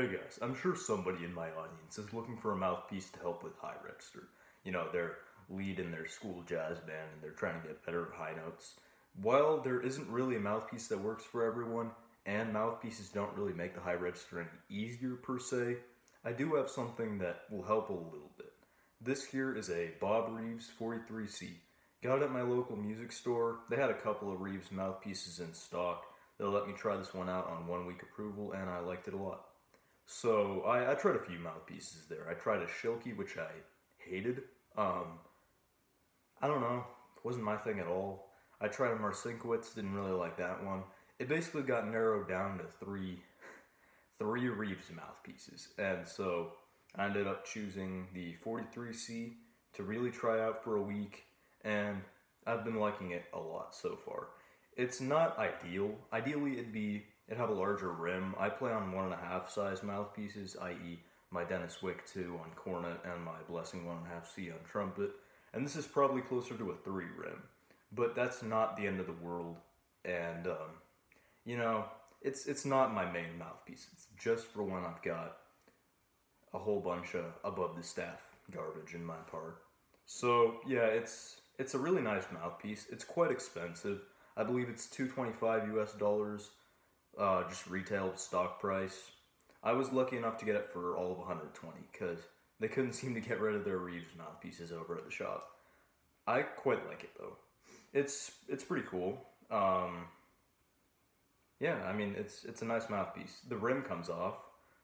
Hey guys, I'm sure somebody in my audience is looking for a mouthpiece to help with high register. You know, they're lead in their school jazz band and they're trying to get better high notes. While there isn't really a mouthpiece that works for everyone, and mouthpieces don't really make the high register any easier per se, I do have something that will help a little bit. This here is a Reeves 43C. Got it at my local music store. They had a couple of Reeves mouthpieces in stock. They let me try this one out on 1 week approval and I liked it a lot. So I tried a few mouthpieces there. I tried a Shilky, which I hated. I don't know, it wasn't my thing at all. I tried a Marcinkiewicz, didn't really like that one. It basically got narrowed down to three Reeves mouthpieces, and so I ended up choosing the 43C to really try out for a week, and I've been liking it a lot so far. It's not ideal. Ideally, it'd have a larger rim. I play on 1.5 size mouthpieces, i.e. my Dennis Wick 2 on cornet and my Blessing 1.5C on trumpet, and this is probably closer to a 3 rim. But that's not the end of the world, and you know, it's not my main mouthpiece. It's just for when I've got a whole bunch of above the staff garbage in my part. So yeah, it's a really nice mouthpiece. It's quite expensive. I believe it's $225 US, just retail stock price. I was lucky enough to get it for all of $120 because they couldn't seem to get rid of their Reeves mouthpieces over at the shop. I quite like it though. It's pretty cool. Yeah, I mean, it's a nice mouthpiece. The rim comes off,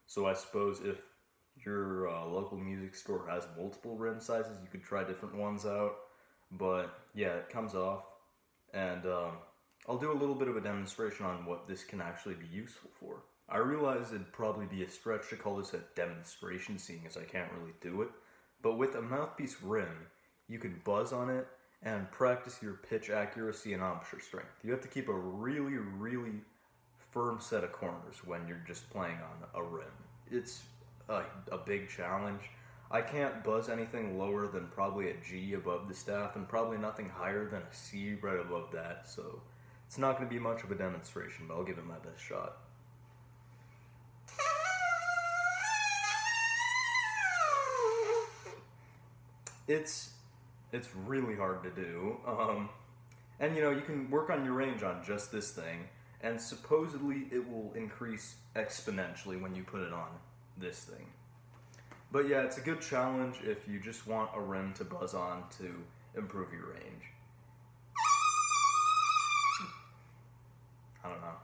so I suppose if your local music store has multiple rim sizes, you could try different ones out. But yeah, it comes off, and I'll do a little bit of a demonstration on what this can actually be useful for. I realize it'd probably be a stretch to call this a demonstration, seeing as I can't really do it, but with a mouthpiece rim, you can buzz on it and practice your pitch accuracy and embouchure strength. You have to keep a really, really firm set of corners when you're just playing on a rim. It's a big challenge. I can't buzz anything lower than probably a G above the staff, and probably nothing higher than a C right above that, so it's not going to be much of a demonstration, but I'll give it my best shot. It's really hard to do, and you know, you can work on your range on just this thing, and supposedly it will increase exponentially when you put it on this thing. But yeah, it's a good challenge if you just want a rim to buzz on to improve your range. I don't know.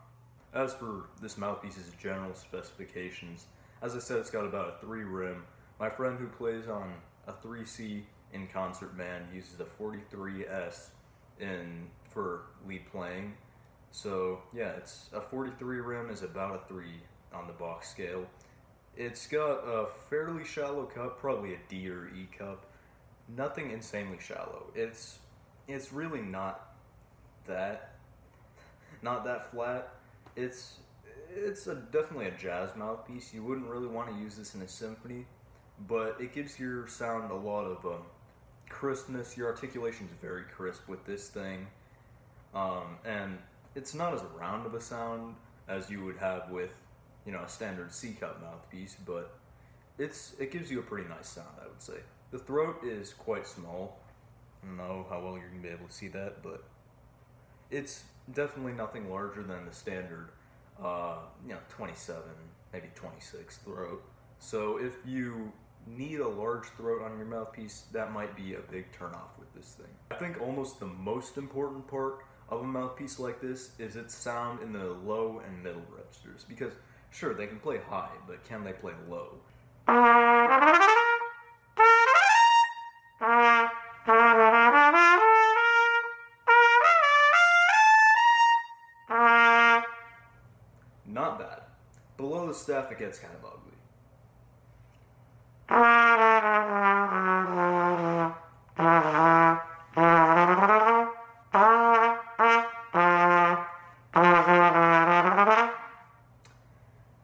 As for this mouthpiece's general specifications, as I said, it's got about a 3 rim. My friend who plays on a 3C in concert band uses a 43S for lead playing. So yeah, it's a 43 rim is about a 3 on the box scale. It's got a fairly shallow cup, probably a D or E cup. Nothing insanely shallow. It's really not that flat. It's definitely a jazz mouthpiece. You wouldn't really want to use this in a symphony, but it gives your sound a lot of crispness. Your articulation is very crisp with this thing, and it's not as round of a sound as you would have with, you know, a standard C cup mouthpiece, but it gives you a pretty nice sound, I would say. The throat is quite small. I don't know how well you're gonna be able to see that, but it's definitely nothing larger than the standard, you know, 27, maybe 26 throat. So if you need a large throat on your mouthpiece, that might be a big turnoff with this thing. I think almost the most important part of a mouthpiece like this is its sound in the low and middle registers, because sure, they can play high, but can they play low? Not bad. Below the staff, it gets kind of ugly.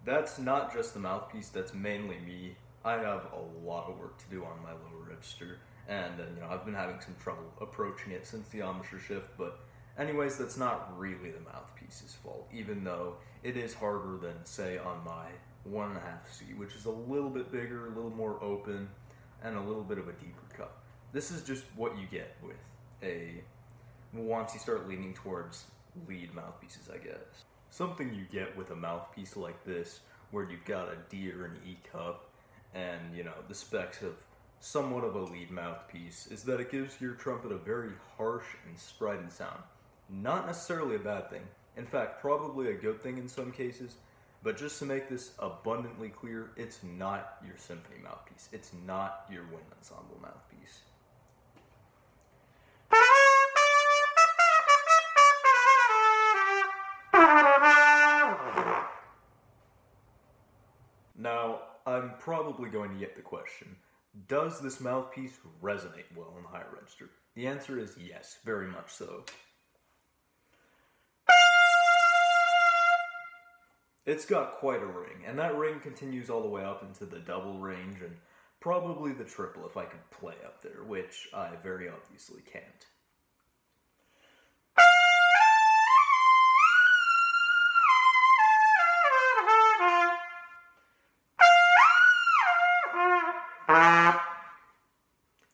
That's not just the mouthpiece, that's mainly me. I have a lot of work to do on my lower register, and you know, I've been having some trouble approaching it since the embouchure shift, but anyways, that's not really the mouthpiece's fault, even though it is harder than, say, on my 1.5C, which is a little bit bigger, a little more open, and a little bit of a deeper cut. This is just what you get with once you start leaning towards lead mouthpieces, I guess. Something you get with a mouthpiece like this, where you've got a D or an E cup, and the specs of somewhat of a lead mouthpiece, is that it gives your trumpet a very harsh and strident sound. Not necessarily a bad thing. In fact, probably a good thing in some cases, but just to make this abundantly clear, it's not your symphony mouthpiece. It's not your wind ensemble mouthpiece. Now, I'm probably going to get the question, does this mouthpiece resonate well in high register? The answer is yes, very much so. It's got quite a ring, and that ring continues all the way up into the double range, and probably the triple if I could play up there, which I very obviously can't.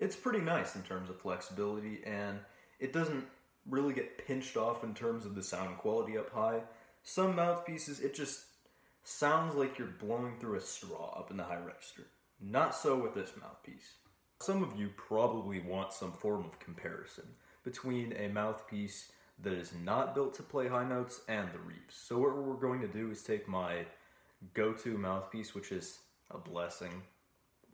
It's pretty nice in terms of flexibility, and it doesn't really get pinched off in terms of the sound quality up high. Some mouthpieces, it just sounds like you're blowing through a straw up in the high register. Not so with this mouthpiece. Some of you probably want some form of comparison between a mouthpiece that is not built to play high notes and the Reeves. So what we're going to do is take my go-to mouthpiece, which is a Blessing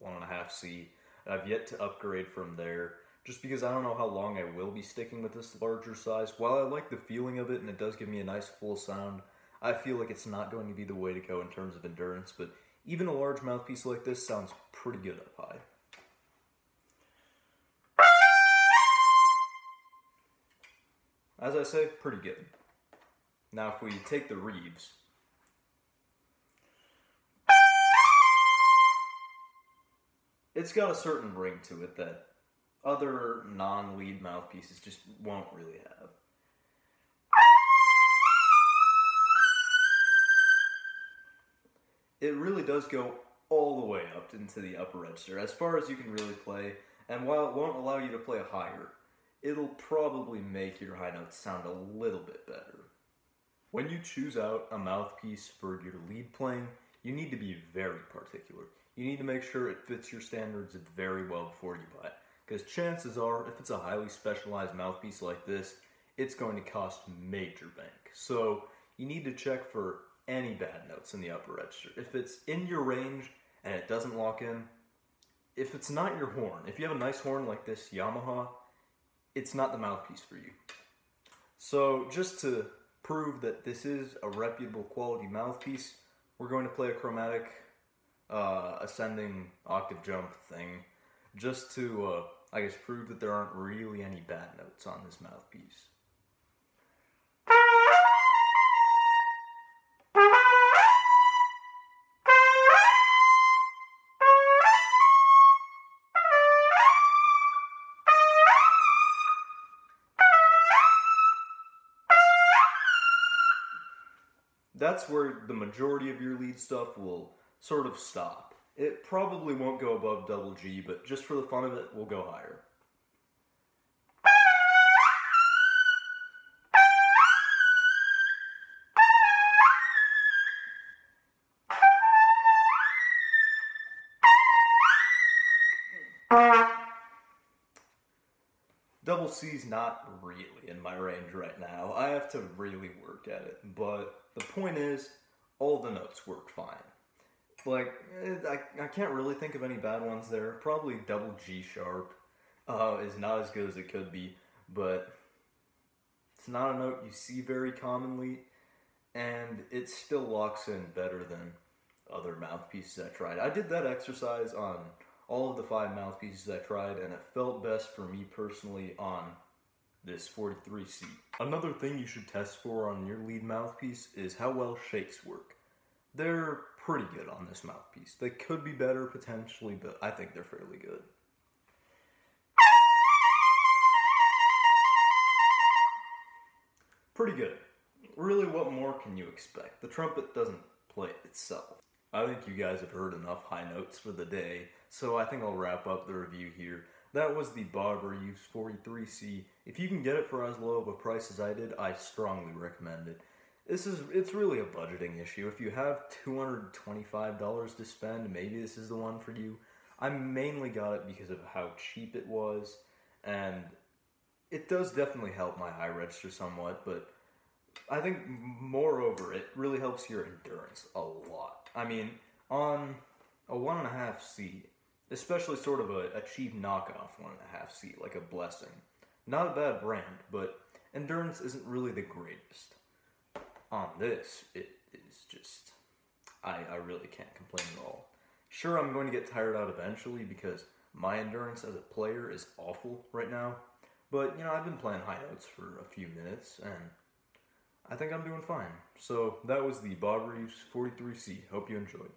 1.5C. I've yet to upgrade from there, just because I don't know how long I will be sticking with this larger size. While I like the feeling of it, and it does give me a nice full sound, I feel like it's not going to be the way to go in terms of endurance, but even a large mouthpiece like this sounds pretty good up high. As I say, pretty good. Now if we take the Reeves, it's got a certain ring to it that other non-lead mouthpieces just won't really have. It really does go all the way up into the upper register, as far as you can really play, and while it won't allow you to play higher, it'll probably make your high notes sound a little bit better. When you choose out a mouthpiece for your lead playing, you need to be very particular. You need to make sure it fits your standards very well before you buy it. Because chances are, if it's a highly specialized mouthpiece like this, it's going to cost major bank. So you need to check for any bad notes in the upper register. If it's in your range and it doesn't lock in, if it's not your horn, if you have a nice horn like this Yamaha, it's not the mouthpiece for you. So just to prove that this is a reputable quality mouthpiece, we're going to play a Chromatic ascending octave jump thing, just to, I guess, prove that there aren't really any bad notes on this mouthpiece. That's where the majority of your lead stuff will sort of stop. It probably won't go above double G, but just for the fun of it, we'll go higher. Double C's not really in my range right now. I have to really work at it, but the point is, all the notes work fine. Like, I can't really think of any bad ones there. Probably double G sharp is not as good as it could be, but it's not a note you see very commonly, and it still locks in better than other mouthpieces I tried. I did that exercise on all of the 5 mouthpieces I tried, and it felt best for me personally on this 43C. Another thing you should test for on your lead mouthpiece is how well shakes work. They're pretty good on this mouthpiece. They could be better potentially, but I think they're fairly good. Pretty good. Really, what more can you expect? The trumpet doesn't play itself. I think you guys have heard enough high notes for the day, so I think I'll wrap up the review here. That was the Bob Reeves 43C. If you can get it for as low of a price as I did, I strongly recommend it. It's really a budgeting issue. If you have $225 to spend, maybe this is the one for you. I mainly got it because of how cheap it was, and it does definitely help my high register somewhat, but I think moreover, it really helps your endurance a lot. I mean, on a 1.5C, especially sort of a cheap knockoff 1.5C, like a Blessing, not a bad brand, but endurance isn't really the greatest. On this, it is just, I really can't complain at all. Sure, I'm going to get tired out eventually because my endurance as a player is awful right now, but, I've been playing high notes for a few minutes, and I think I'm doing fine. So, that was the Bob Reeves 43C. Hope you enjoyed.